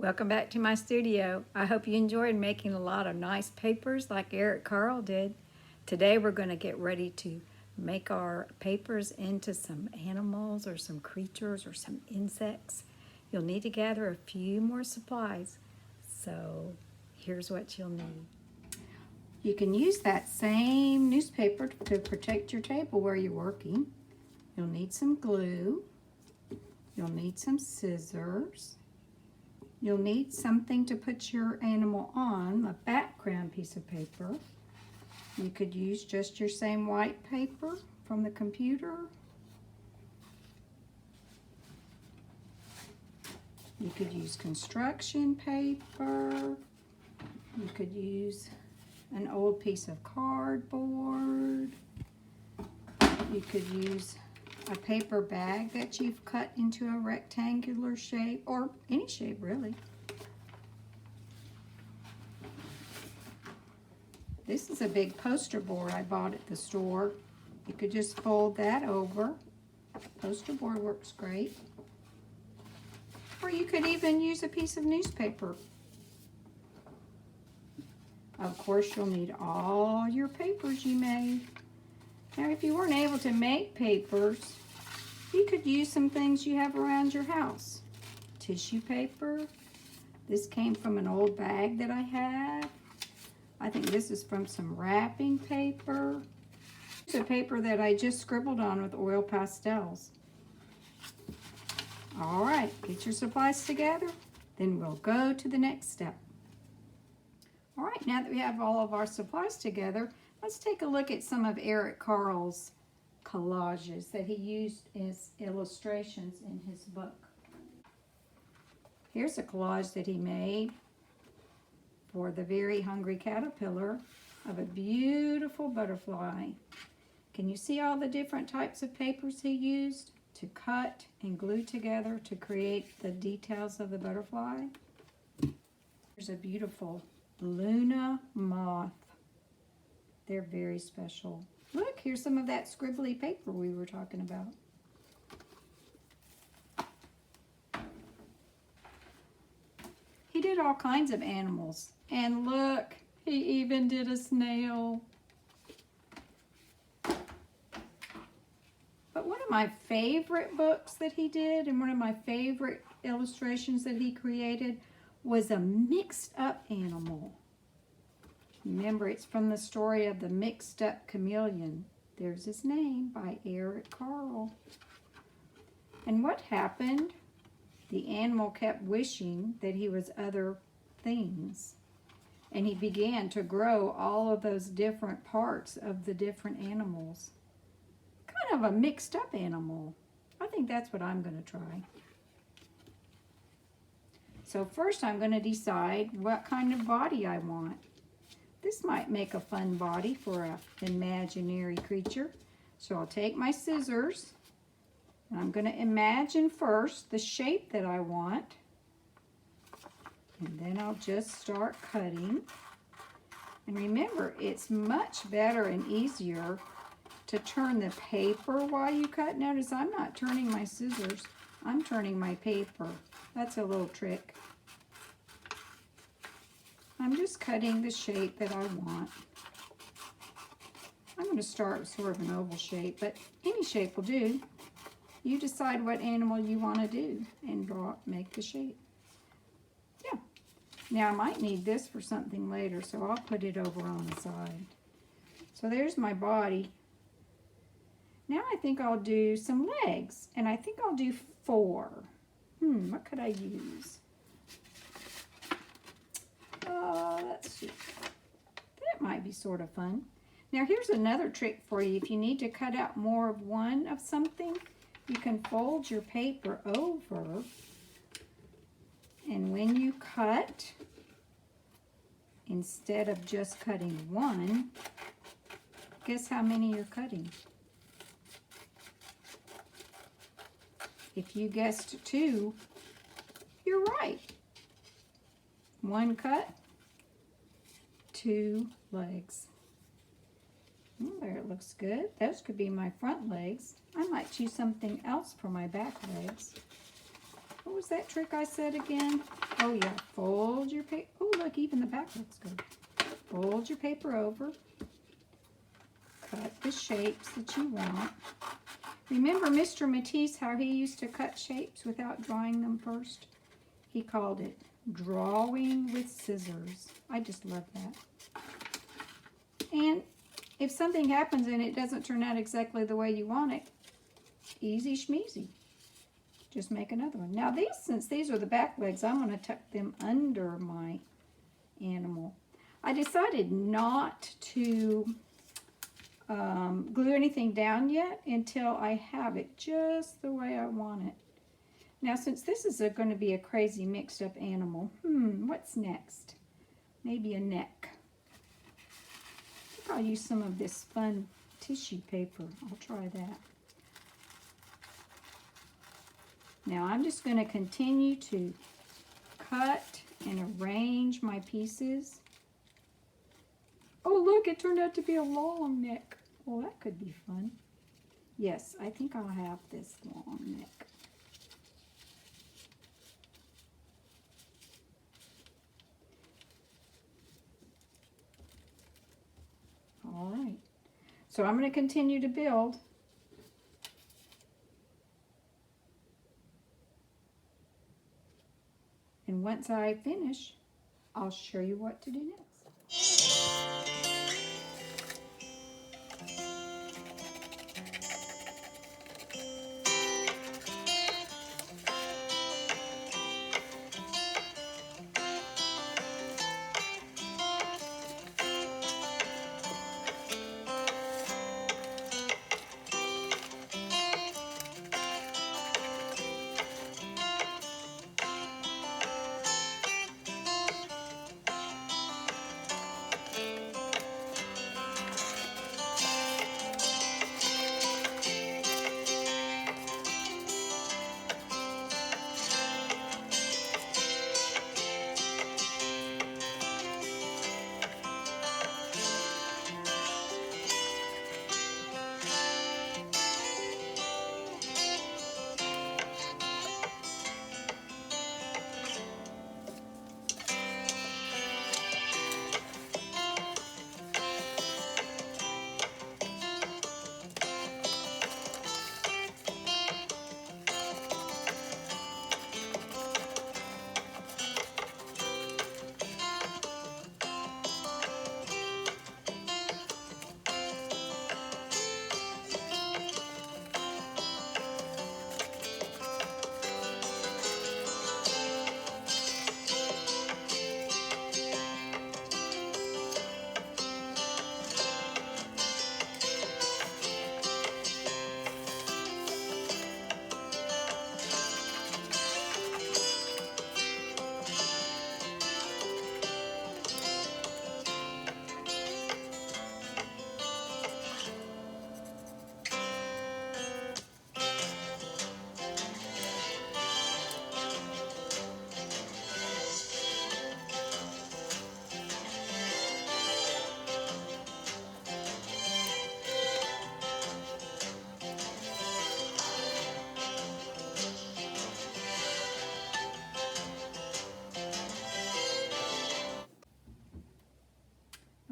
Welcome back to my studio. I hope you enjoyed making a lot of nice papers like Eric Carle did. Today we're going to get ready to make our papers into some animals or some creatures or some insects. You'll need to gather a few more supplies. So here's what you'll need. You can use that same newspaper to protect your table where you're working. You'll need some glue. You'll need some scissors. You'll need something to put your animal on, a background piece of paper. You could use just your same white paper from the computer. You could use construction paper. You could use an old piece of cardboard. You could use a paper bag that you've cut into a rectangular shape, or any shape really. This is a big poster board I bought at the store. You could just fold that over. Poster board works great. Or you could even use a piece of newspaper. Of course, you'll need all your papers you made. Now, if you weren't able to make papers, you could use some things you have around your house. Tissue paper. This came from an old bag that I had. I think this is from some wrapping paper. It's a paper that I just scribbled on with oil pastels. All right, get your supplies together, then we'll go to the next step. All right, now that we have all of our supplies together, let's take a look at some of Eric Carle's collages that he used as illustrations in his book. Here's a collage that he made for the very hungry caterpillar of a beautiful butterfly. Can you see all the different types of papers he used to cut and glue together to create the details of the butterfly? Here's a beautiful Luna moth. They're very special. Look, here's some of that scribbly paper we were talking about. He did all kinds of animals. And look, he even did a snail. But one of my favorite books that he did and one of my favorite illustrations that he created was a mixed up animal. Remember, it's from the story of the Mixed Up Chameleon. There's his name, by Eric Carle. And what happened? The animal kept wishing that he was other things. And he began to grow all of those different parts of the different animals. Kind of a mixed up animal. I think that's what I'm going to try. So first I'm going to decide what kind of body I want. This might make a fun body for an imaginary creature. So I'll take my scissors, and I'm going to imagine first the shape that I want. And then I'll just start cutting. And remember, it's much better and easier to turn the paper while you cut. Notice I'm not turning my scissors, I'm turning my paper. That's a little trick. I'm just cutting the shape that I want. I'm going to start with sort of an oval shape, but any shape will do. You decide what animal you want to do and make the shape. Yeah. Now I might need this for something later, so I'll put it over on the side. So there's my body. Now I think I'll do some legs, and I think I'll do 4. What could I use? Let's see. That might be sort of fun. Now here's another trick for you. If you need to cut out more of one of something, you can fold your paper over, and when you cut, instead of just cutting one, guess how many you're cutting? If you guessed 2, you're right. 1 cut, 2 legs. There, it looks good. Those could be my front legs. I might choose something else for my back legs. What was that trick I said again? Oh yeah, fold your paper. Oh look, even the back looks good. Fold your paper over. Cut the shapes that you want. Remember Mr. Matisse, how he used to cut shapes without drawing them first? He called it drawing with scissors. I just love that. And if something happens and it doesn't turn out exactly the way you want it, easy schmeezy. Just make another one. Now these, since these are the back legs, I'm going to tuck them under my animal. I decided not to glue anything down yet until I have it just the way I want it. Now since this is going to be a crazy mixed up animal, what's next? Maybe a neck. I think I'll use some of this fun tissue paper. I'll try that. Now I'm just going to continue to cut and arrange my pieces. Oh look, it turned out to be a long neck. Well, that could be fun. Yes, I think I'll have this long neck. All right, so I'm going to continue to build. And once I finish, I'll show you what to do next.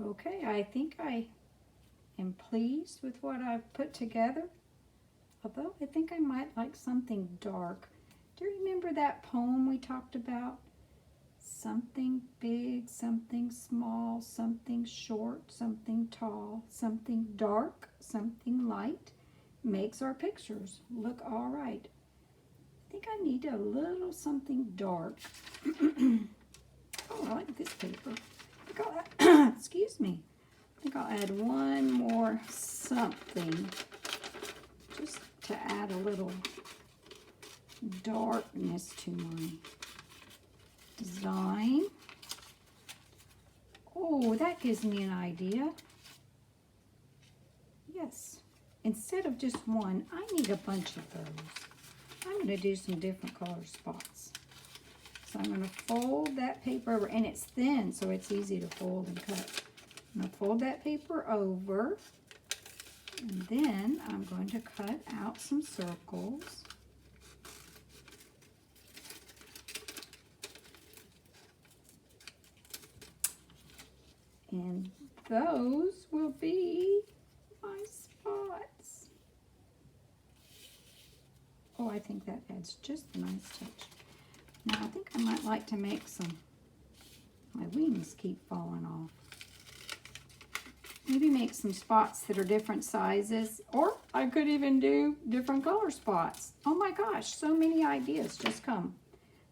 Okay, I think I am pleased with what I've put together. Although I think I might like something dark. Do you remember that poem we talked about? Something big, something small, something short, something tall, something dark, something light makes our pictures look all right. I think I need a little something dark. Oh, I like this paper. I think I'll excuse me. I think I'll add one more something just to add a little darkness to my design. Oh, that gives me an idea. Yes, instead of just one, I need a bunch of those. I'm going to do some different color spots. So I'm going to fold that paper over, and it's thin, so it's easy to fold and cut. I'm going to fold that paper over, and then I'm going to cut out some circles. And those will be my spots. Oh, I think that adds just a nice touch. Now I think I might like to make my wings keep falling off. Maybe make some spots that are different sizes, or I could even do different color spots. Oh my gosh, so many ideas just come.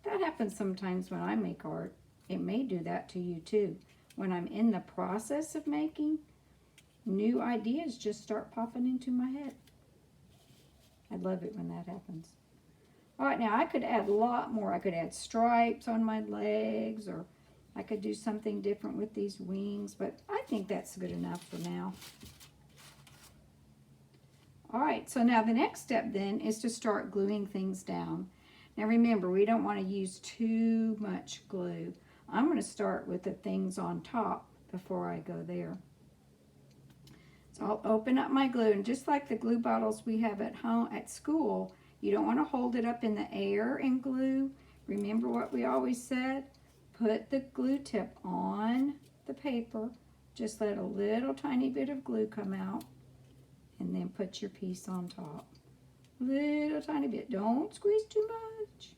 That happens sometimes when I make art. It may do that to you too. When I'm in the process of making, new ideas just start popping into my head. I love it when that happens. All right, now I could add a lot more. I could add stripes on my legs, or I could do something different with these wings, but I think that's good enough for now. All right, so now the next step then is to start gluing things down. Now remember, we don't want to use too much glue. I'm going to start with the things on top before I go there. So I'll open up my glue, and just like the glue bottles we have at home, at school, you don't want to hold it up in the air and glue. Remember what we always said? Put the glue tip on the paper, just let a little tiny bit of glue come out, and then put your piece on top. Little tiny bit. Don't squeeze too much.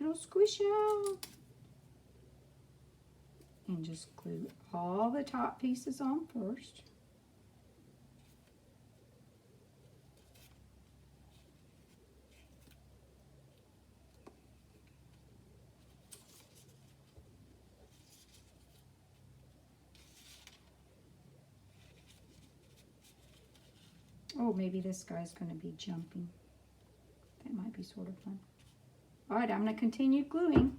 It'll squish out. And just glue all the top pieces on first. Oh, maybe this guy's going to be jumping. That might be sort of fun. All right, I'm going to continue gluing.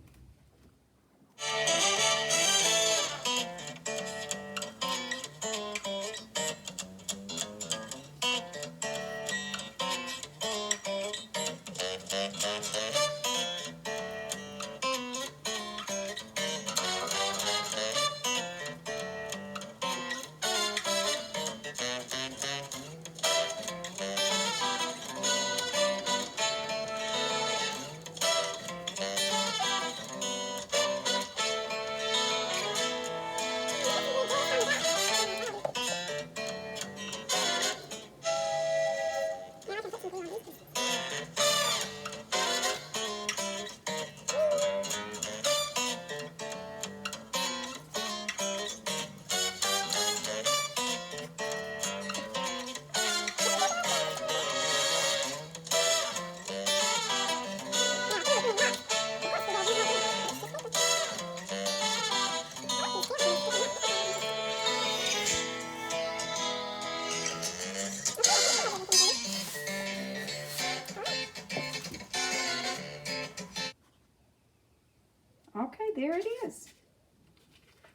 Okay, there it is.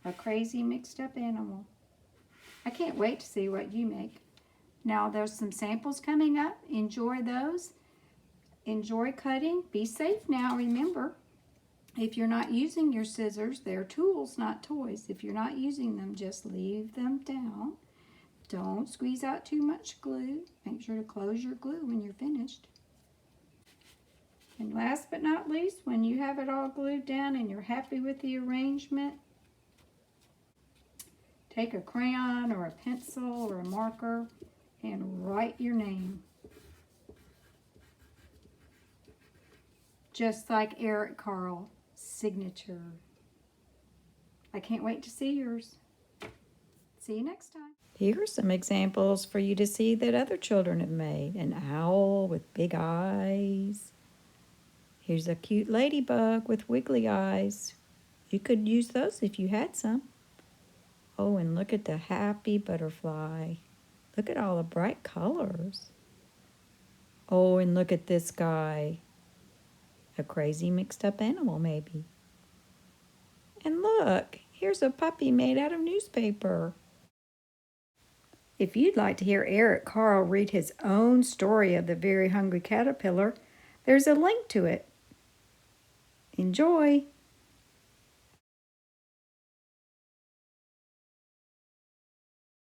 A crazy mixed up animal. I can't wait to see what you make. Now there's some samples coming up. Enjoy those. Enjoy cutting. Be safe now. Remember, if you're not using your scissors, they're tools, not toys. If you're not using them, just leave them down. Don't squeeze out too much glue. Make sure to close your glue when you're finished. And last but not least, when you have it all glued down and you're happy with the arrangement, take a crayon or a pencil or a marker and write your name. Just like Eric Carle, signature. I can't wait to see yours. See you next time. Here are some examples for you to see that other children have made. An owl with big eyes. Here's a cute ladybug with wiggly eyes. You could use those if you had some. Oh, and look at the happy butterfly. Look at all the bright colors. Oh, and look at this guy. A crazy mixed up animal, maybe. And look, here's a puppy made out of newspaper. If you'd like to hear Eric Carle read his own story of the Very Hungry Caterpillar, there's a link to it. Enjoy!